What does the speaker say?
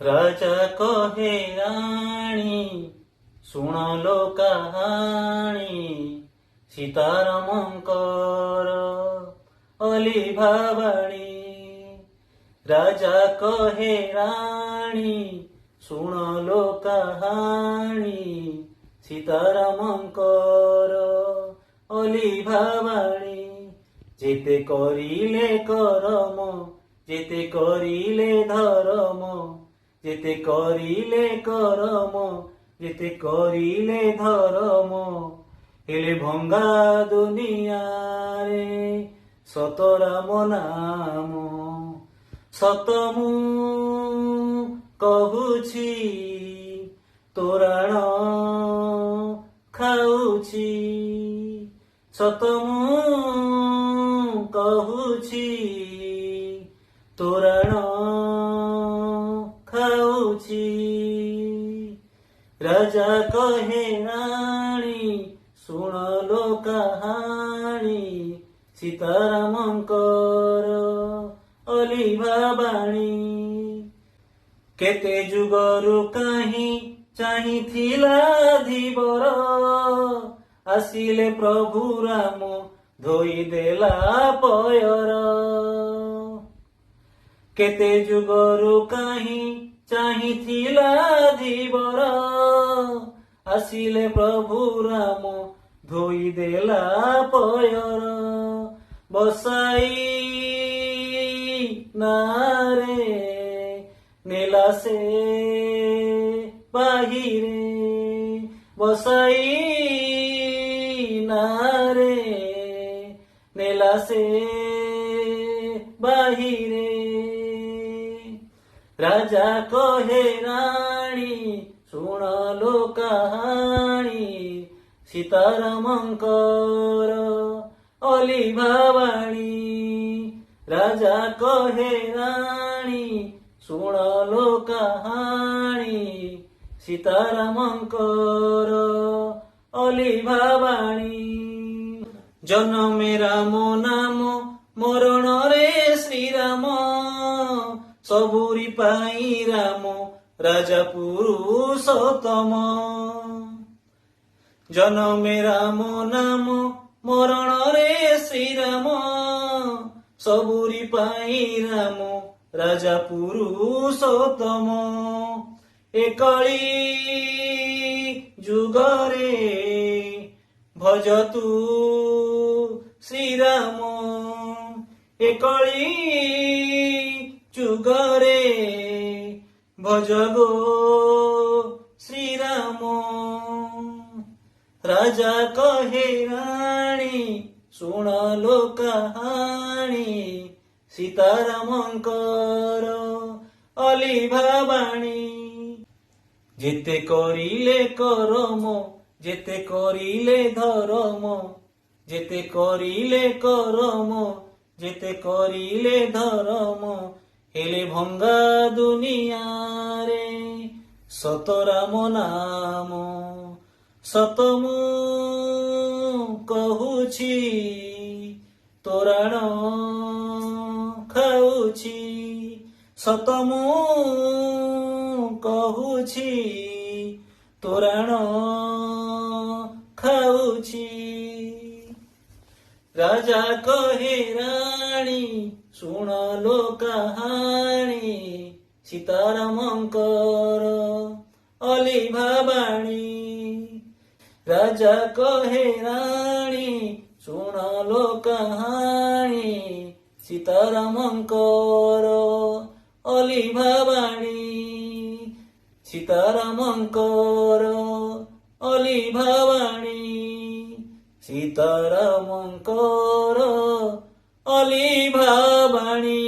राजा कहे राणी शुण लो कहानी सीतारामंकर अली भावाणी। राजा कहे राणी शुण लो कहानी सीतारामंकर अली भावाणी। जेते करिले करम जेते करिले धर्म जेते करिले करम जेते करिले धर्म हेले भंगा दुनिया रे सतराम नाम। सतमु कहुछि तोराण खाउछि। सतमु कहुछि तोराण खाउछि। राजा कहे राणी शुण लो कहानी सीतारामंकर अली भावाणी। केते जुगरु काहीं चाहिथिला धीवर आसिले प्रभु राम धोई देला पयर। केते जुगरु काहीं चाहिथिला धीवर आसिले प्रभु राम धोई देला पयर। बसाई नारे नेला से बाहिरे। बसाई नारे नेला से बाहिरे। राजा कहे राणी शुण लो कहानी सीतारामंकर अली भावाणी। राजा कहे राणी शुण लो कहानी सीतारामंकर अली भावाणी। जन्मे राम नाम मरण रे श्रीराम सबुरी पाई राम राजा पुरुषोत्तम। जन्मे राम नाम मरण रे श्रीराम सबुरी पाई राम राजा पुरुषोत्तम। एकली जुगरे भजतु श्रीराम। एकली जुगरे भजगो श्रीराम। राजा कहे राणी शुण लो कहानी सीतारामंकर अली भावाणी। जेते करिले करम जेते करिले धर्म जेते करिले करम जेते करिले धर्म हेले भंगा दुनिया रे सतराम नाम। सतमु कहुछि तोराण खाउछि। सतमु कहुछि तोराण खाउछि। राजा कहे राणी शुण लो कहानी सीतारामंकर अली भावाणी। राजा कहे राणी शुण लो कहानी सीतारामंकर अली भावाणी। सीतारामंकर अली भावाणी। सीतारामंकर अली भावाणी।